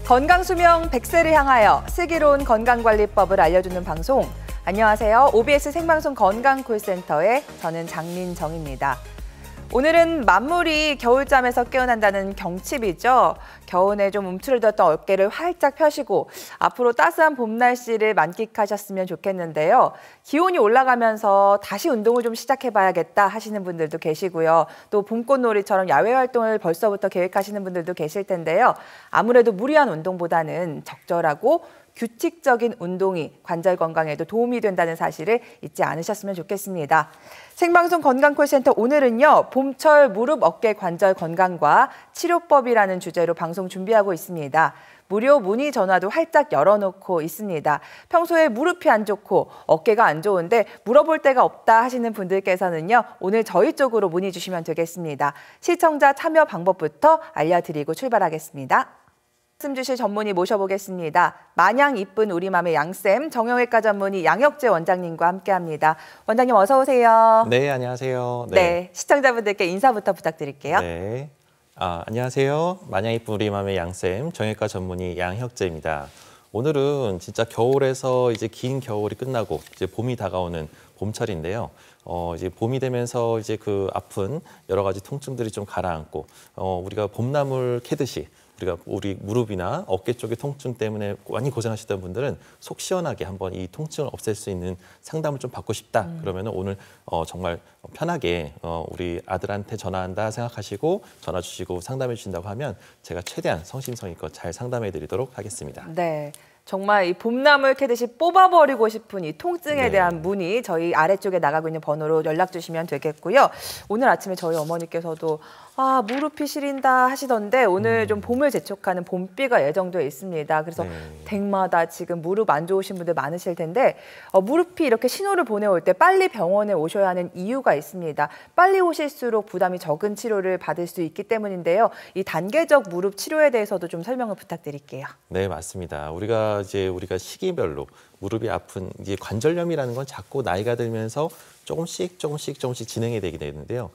건강수명 100세를 향하여 슬기로운 건강관리법을 알려주는 방송. 안녕하세요. OBS 생방송 건강콜센터의 저는 장민정입니다. 오늘은 만물이 겨울잠에서 깨어난다는 경칩이죠. 겨우내 좀 움츠러들었던 어깨를 활짝 펴시고 앞으로 따스한 봄 날씨를 만끽하셨으면 좋겠는데요. 기온이 올라가면서 다시 운동을 좀 시작해봐야겠다 하시는 분들도 계시고요. 또 봄꽃놀이처럼 야외 활동을 벌써부터 계획하시는 분들도 계실 텐데요. 아무래도 무리한 운동보다는 적절하고 규칙적인 운동이 관절 건강에도 도움이 된다는 사실을 잊지 않으셨으면 좋겠습니다. 생방송 건강콜센터 오늘은요. 봄철 무릎 어깨 관절 건강과 치료법이라는 주제로 방송 준비하고 있습니다. 무료 문의 전화도 활짝 열어놓고 있습니다. 평소에 무릎이 안 좋고 어깨가 안 좋은데 물어볼 데가 없다 하시는 분들께서는요. 오늘 저희 쪽으로 문의 주시면 되겠습니다. 시청자 참여 방법부터 알려드리고 출발하겠습니다. 말씀 주실 전문의 모셔보겠습니다. 마냥 이쁜 우리 맘의 양쌤, 정형외과 전문의 양혁재 원장님과 함께합니다. 원장님 어서 오세요. 네, 안녕하세요. 네, 시청자분들께 인사부터 부탁드릴게요. 네, 안녕하세요. 마냥 이쁜 우리 맘의 양쌤, 정형외과 전문의 양혁재입니다. 오늘은 진짜 겨울에서 이제 긴 겨울이 끝나고 이제 봄이 다가오는 봄철인데요. 이제 봄이 되면서 이제 그 아픈 여러 가지 통증들이 좀 가라앉고 우리가 봄나물 캐듯이 우리 무릎이나 어깨 쪽의 통증 때문에 많이 고생하시던 분들은 속 시원하게 한번 이 통증을 없앨 수 있는 상담을 좀 받고 싶다. 그러면 오늘 정말 편하게 우리 아들한테 전화한다 생각하시고 전화 주시고 상담해 주신다고 하면 제가 최대한 성심성의껏 잘 상담해 드리도록 하겠습니다. 네. 정말 이 봄나물 캐듯이 뽑아버리고 싶은 이 통증에 대한 문의 저희 아래쪽에 나가고 있는 번호로 연락 주시면 되겠고요. 오늘 아침에 저희 어머니께서도 무릎이 시린다 하시던데 오늘 좀 봄을 재촉하는 봄비가 예정되어 있습니다. 그래서 댁마다 지금 무릎 안 좋으신 분들 많으실 텐데 무릎이 이렇게 신호를 보내올 때 빨리 병원에 오셔야 하는 이유가 있습니다. 빨리 오실수록 부담이 적은 치료를 받을 수 있기 때문인데요. 이 단계적 무릎 치료에 대해서도 좀 설명을 부탁드릴게요. 네, 맞습니다. 우리가 시기별로 무릎이 아픈 이제 관절염이라는 건 자꾸 나이가 들면서 조금씩 진행이 되게 되는데요.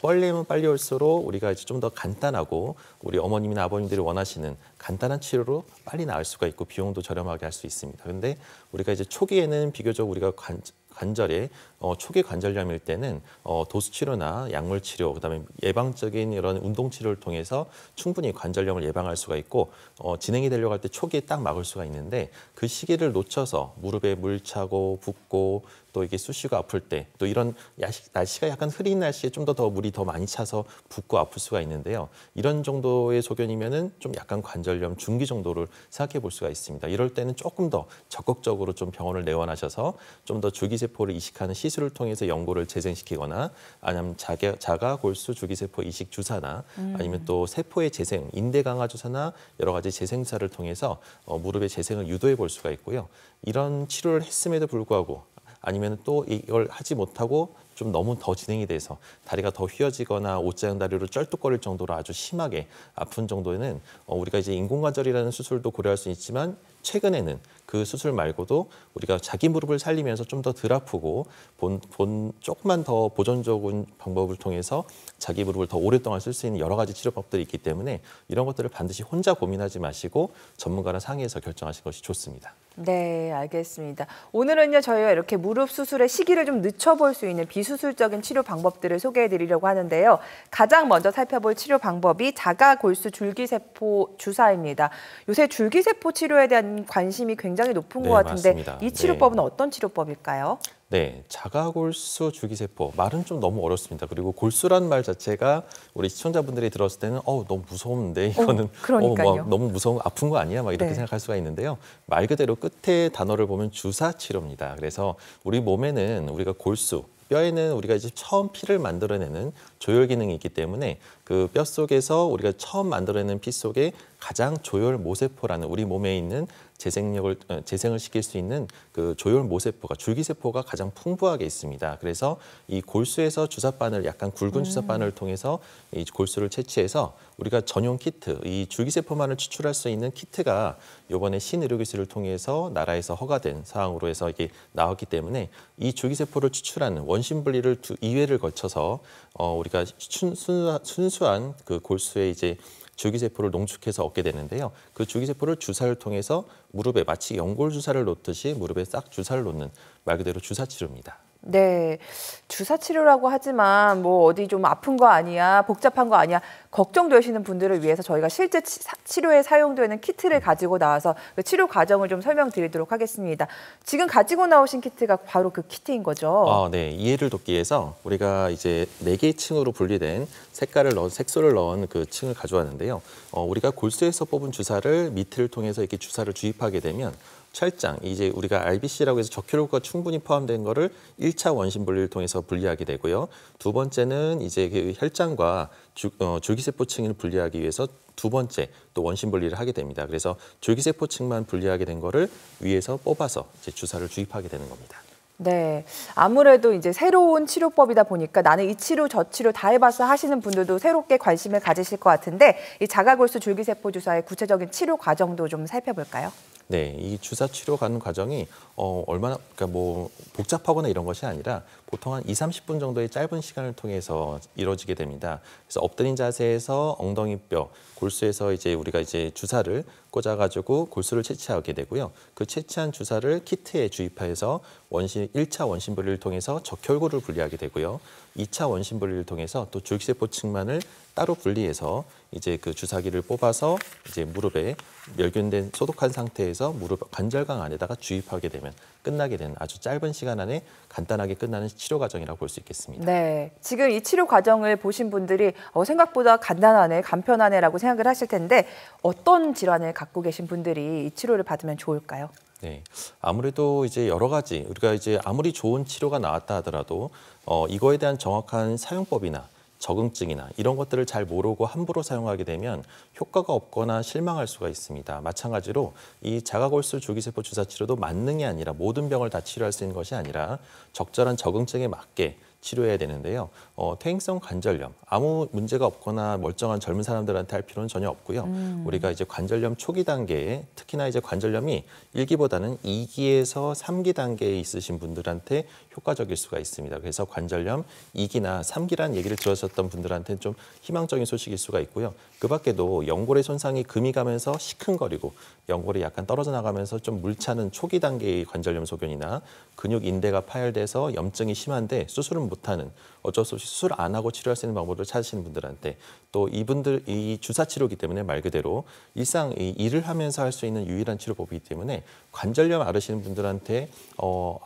빨리 오면 빨리 올수록 우리가 이제 좀 더 간단하고 우리 어머님이나 아버님들이 원하시는 간단한 치료로 빨리 나을 수가 있고 비용도 저렴하게 할 수 있습니다. 그런데 우리가 이제 초기에는 비교적 우리가 관절에 초기 관절염일 때는 도수 치료나 약물 치료, 그다음에 예방적인 이런 운동 치료를 통해서 충분히 관절염을 예방할 수가 있고 진행이 되려고 할 때 초기에 딱 막을 수가 있는데 그 시기를 놓쳐서 무릎에 물 차고 붓고 또 이게 쑤시고 아플 때 또 이런 날씨가 약간 흐린 날씨에 좀 더 물이 더 많이 차서 붓고 아플 수가 있는데요. 이런 정도의 소견이면은 좀 약간 관절염 중기 정도를 생각해 볼 수가 있습니다. 이럴 때는 조금 더 적극적으로 좀 병원을 내원하셔서 좀 더 줄기세포를 이식하는 시술을 통해서 연골을 재생시키거나 아니면 자가 골수 줄기세포 이식 주사나 아니면 또 세포의 재생, 인대 강화 주사나 여러 가지 재생 주사를 통해서 무릎의 재생을 유도해 볼 수가 있고요. 이런 치료를 했음에도 불구하고 아니면 또 이걸 하지 못하고 좀 너무 더 진행이 돼서 다리가 더 휘어지거나 옷자형 다리로 쩔뚝거릴 정도로 아주 심하게 아픈 정도에는 우리가 이제 인공관절이라는 수술도 고려할 수 있지만 최근에는 그 수술 말고도 우리가 자기 무릎을 살리면서 좀 더 덜 아프고 조금만 더 보존적인 방법을 통해서 자기 무릎을 더 오랫동안 쓸 수 있는 여러 가지 치료법들이 있기 때문에 이런 것들을 반드시 혼자 고민하지 마시고 전문가랑 상의해서 결정하시는 것이 좋습니다. 네, 알겠습니다. 오늘은요, 저희가 이렇게 무릎 수술의 시기를 좀 늦춰볼 수 있는 비수술적인 치료 방법들을 소개해드리려고 하는데요. 가장 먼저 살펴볼 치료 방법이 자가골수 줄기세포 주사입니다. 요새 줄기세포 치료에 대한 관심이 굉장히 높은 것 같은데 맞습니다. 이 치료법은 어떤 치료법일까요? 네, 자가골수 줄기세포 말은 좀 너무 어렵습니다. 그리고 골수란 말 자체가 우리 시청자분들이 들었을 때는 너무 무서운데 이거는 너무 무서운 아픈 거 아니야? 막 이렇게 생각할 수가 있는데요. 말 그대로 끝에 단어를 보면 주사 치료입니다. 그래서 우리 몸에는 우리가 골수 뼈에는 우리가 이제 처음 피를 만들어내는 조혈 기능이 있기 때문에 그 뼈 속에서 우리가 처음 만들어내는 피 속에 가장 조혈 모세포라는 우리 몸에 있는 재생을 시킬 수 있는 그 조혈 모세포가 줄기세포가 가장 풍부하게 있습니다. 그래서 이 골수에서 주사바늘 약간 굵은 주사바늘을 통해서 이 골수를 채취해서 우리가 전용 키트, 이 줄기세포만을 추출할 수 있는 키트가 이번에 신의료기술을 통해서 나라에서 허가된 사항으로 해서 이게 나왔기 때문에 이 줄기세포를 추출하는 원심 분리를 2회를 거쳐서 우리가 순수한 그 골수에 이제 줄기세포를 농축해서 얻게 되는데요. 그 줄기세포를 주사를 통해서 무릎에 마치 연골 주사를 놓듯이 무릎에 싹 주사를 놓는 말 그대로 주사 치료입니다. 네, 주사 치료라고 하지만 뭐 어디 좀 아픈 거 아니야, 복잡한 거 아니야 걱정되시는 분들을 위해서 저희가 실제 치료에 사용되는 키트를 가지고 나와서 그 치료 과정을 좀 설명드리도록 하겠습니다. 지금 가지고 나오신 키트가 바로 그 키트인 거죠? 네, 이해를 돕기 위해서 우리가 이제 4개의 층으로 분리된 색소를 넣은 그 층을 가져왔는데요. 우리가 골수에서 뽑은 주사를 미트를 통해서 이렇게 주사를 주입하게 되면 혈장, 이제 우리가 RBC라고 해서 적혈구가 충분히 포함된 거를 1차 원심 분리를 통해서 분리하게 되고요. 두 번째는 이제 그 혈장과 줄기세포층을 분리하기 위해서 두 번째 또 원심 분리를 하게 됩니다. 그래서 줄기세포층만 분리하게 된 거를 위에서 뽑아서 이제 주사를 주입하게 되는 겁니다. 네, 아무래도 이제 새로운 치료법이다 보니까 나는 이 치료 저 치료 다 해봤어 하시는 분들도 새롭게 관심을 가지실 것 같은데 이 자가골수 줄기세포 주사의 구체적인 치료 과정도 좀 살펴볼까요? 네, 이 주사 치료 가는 과정이 얼마나 그러니까 뭐 복잡하거나 이런 것이 아니라 보통 한 20-30분 정도의 짧은 시간을 통해서 이루어지게 됩니다. 그래서 엎드린 자세에서 엉덩이뼈, 골수에서 이제 우리가 이제 주사를 꽂아가지고 골수를 채취하게 되고요. 그 채취한 주사를 키트에 주입해서 1차 원심 분리를 통해서 적혈구를 분리하게 되고요. 2차 원심 분리를 통해서 또 줄기세포층만을 따로 분리해서 이제 그 주사기를 뽑아서 이제 무릎에 멸균된 소독한 상태에서 무릎 관절강 안에다가 주입하게 되면 끝나게 되는 아주 짧은 시간 안에 간단하게 끝나는 치료 과정이라고 볼 수 있겠습니다. 네, 지금 이 치료 과정을 보신 분들이 생각보다 간단하네, 간편하네라고 생각을 하실 텐데 어떤 질환을 갖고 계신 분들이 이 치료를 받으면 좋을까요? 네, 아무래도 이제 여러 가지 우리가 이제 아무리 좋은 치료가 나왔다 하더라도 이거에 대한 정확한 사용법이나 적응증이나 이런 것들을 잘 모르고 함부로 사용하게 되면 효과가 없거나 실망할 수가 있습니다. 마찬가지로 이 자가골수 줄기세포 주사 치료도 만능이 아니라 모든 병을 다 치료할 수 있는 것이 아니라 적절한 적응증에 맞게 치료해야 되는데요. 퇴행성 관절염, 아무 문제가 없거나 멀쩡한 젊은 사람들한테 할 필요는 전혀 없고요. 우리가 이제 관절염 초기 단계에 특히나 이제 관절염이 1기보다는 2기에서 3기 단계에 있으신 분들한테 효과적일 수가 있습니다. 그래서 관절염 2기나 3기라는 얘기를 들으셨던 분들한테는 좀 희망적인 소식일 수가 있고요. 그 밖에도 연골의 손상이 금이 가면서 시큰거리고 연골이 약간 떨어져 나가면서 좀 물차는 초기 단계의 관절염 소견이나 근육 인대가 파열돼서 염증이 심한데 수술은 못하는 어쩔 수 없이 수술 안 하고 치료할 수 있는 방법을 찾으시는 분들한테 또 이분들 이 주사 치료이기 때문에 말 그대로 일상 일을 하면서 할 수 있는 유일한 치료법이기 때문에 관절염 앓으시는 분들한테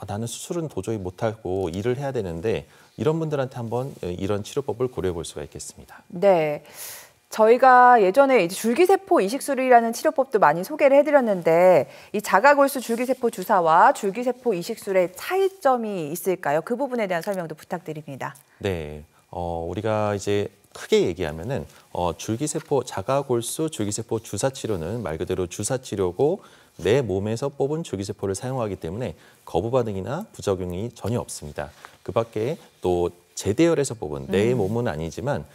나는 수술은 도저히 못하고 일을 해야 되는데 이런 분들한테 한번 이런 치료법을 고려해 볼 수가 있겠습니다. 네. 저희가 예전에 이제 줄기세포 이식술이라는 치료법도 많이 소개를 해드렸는데 이 자가골수 줄기세포 주사와 줄기세포 이식술의 차이점이 있을까요? 그 부분에 대한 설명도 부탁드립니다. 네, 우리가 이제 크게 얘기하면은 줄기세포 자가골수 줄기세포 주사 치료는 말 그대로 주사 치료고 내 몸에서 뽑은 줄기세포를 사용하기 때문에 거부 반응이나 부작용이 전혀 없습니다. 그 밖에 또 제대열에서 뽑은 내 몸은 아니지만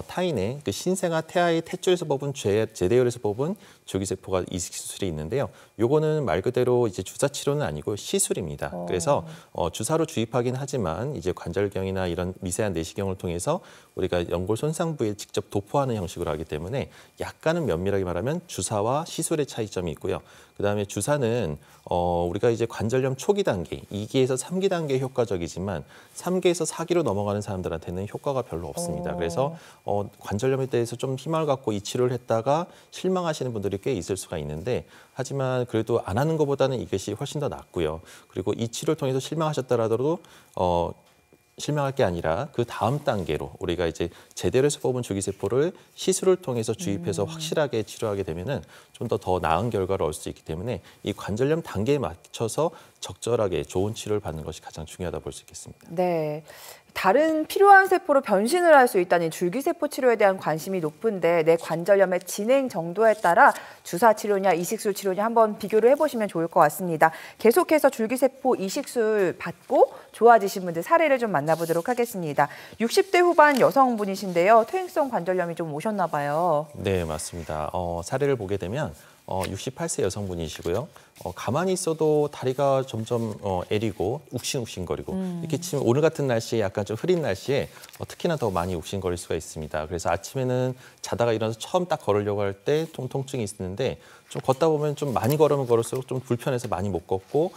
타인의 그 신생아 태아의 탯줄에서 뽑은 제대열에서 뽑은 줄기세포가 이식 수술이 있는데요. 요거는 말 그대로 이제 주사 치료는 아니고 시술입니다. 그래서 주사로 주입하긴 하지만 이제 관절경이나 이런 미세한 내시경을 통해서 우리가 연골 손상 부위에 직접 도포하는 형식으로 하기 때문에 약간은 면밀하게 말하면 주사와 시술의 차이점이 있고요. 그다음에 주사는 우리가 이제 관절염 초기 단계, 2기에서 3기 단계에 효과적이지만 3기에서 4기로 넘어가는 사람들한테는 효과가 별로 없습니다. 그래서 관절염에 대해서 좀 희망을 갖고 이 치료를 했다가 실망하시는 분들이 꽤 있을 수가 있는데 하지만 그래도 안 하는 것보다는 이것이 훨씬 더 낫고요. 그리고 이 치료를 통해서 실망하셨더라도 실망할 게 아니라 그 다음 단계로 우리가 이제 제대로 해서 뽑은 줄기세포를 시술을 통해서 주입해서 확실하게 치료하게 되면은 좀 더 나은 결과를 얻을 수 있기 때문에 이 관절염 단계에 맞춰서 적절하게 좋은 치료를 받는 것이 가장 중요하다 볼 수 있겠습니다. 네. 다른 필요한 세포로 변신을 할 수 있다는 줄기세포 치료에 대한 관심이 높은데 내 관절염의 진행 정도에 따라 주사 치료냐 이식술 치료냐 한번 비교를 해보시면 좋을 것 같습니다. 계속해서 줄기세포 이식술 받고 좋아지신 분들 사례를 좀 만나보도록 하겠습니다. 60대 후반 여성분이신데요. 퇴행성 관절염이 좀 오셨나 봐요. 네, 맞습니다. 사례를 보게 되면 68세 여성분이시고요. 가만히 있어도 다리가 점점 애리고 욱신욱신거리고 이렇게 치면 오늘 같은 날씨에 약간 좀 흐린 날씨에 특히나 더 많이 욱신거릴 수가 있습니다. 그래서 아침에는 자다가 일어나서 처음 딱 걸으려고 할 때 통증이 있는데 좀 걷다 보면 좀 많이 걸으면 걸을수록 좀 불편해서 많이 못 걷고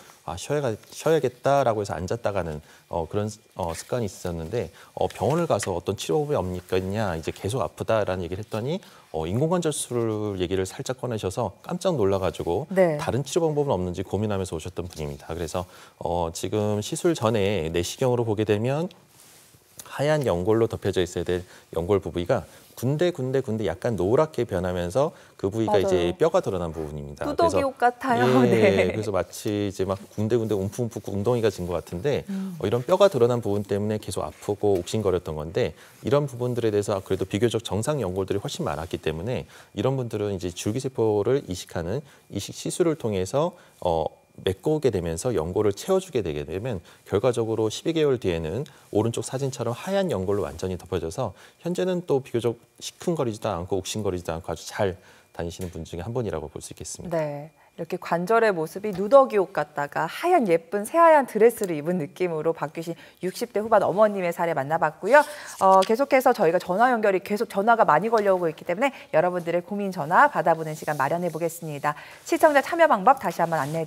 쉬어야겠다라고 해서 앉았다가는 그런 습관이 있었는데 병원을 가서 어떤 치료법이 없겠냐 이제 계속 아프다라는 얘기를 했더니 인공관절 얘기를 살짝 꺼내셔서 깜짝 놀라가지고 네. 다른 치료 방법은 없는지 고민하면서 오셨던 분입니다. 그래서 지금 시술 전에 내시경으로 보게 되면 하얀 연골로 덮여져 있어야 될 연골 부위가 군데 약간 노랗게 변하면서 그 부위가 맞아요. 이제 뼈가 드러난 부분입니다. 누더기 옷 같아요. 예, 네. 그래서 마치 이제 막 군데군데 움푹움푹 웅덩이가 진 것 같은데 이런 뼈가 드러난 부분 때문에 계속 아프고 욱신거렸던 건데 이런 부분들에 대해서 그래도 비교적 정상 연골들이 훨씬 많았기 때문에 이런 분들은 이제 줄기세포를 이식하는 이식 시술을 통해서 메꾸게 되면서 연골을 채워주게 되게 되면 결과적으로 12개월 뒤에는 오른쪽 사진처럼 하얀 연골로 완전히 덮여져서 현재는 또 비교적 시큰거리지도 않고 욱신거리지도 않고 아주 잘 다니시는 분 중에 한 분이라고 볼 수 있겠습니다. 네. 이렇게 관절의 모습이 누더기 옷 같다가 하얀 예쁜 새하얀 드레스를 입은 느낌으로 바뀌신 60대 후반 어머님의 사례 만나봤고요. 계속해서 저희가 전화 연결이 계속 전화가 많이 걸려오고 있기 때문에 여러분들의 고민 전화 받아보는 시간 마련해 보겠습니다. 시청자 참여 방법 다시 한번 안내해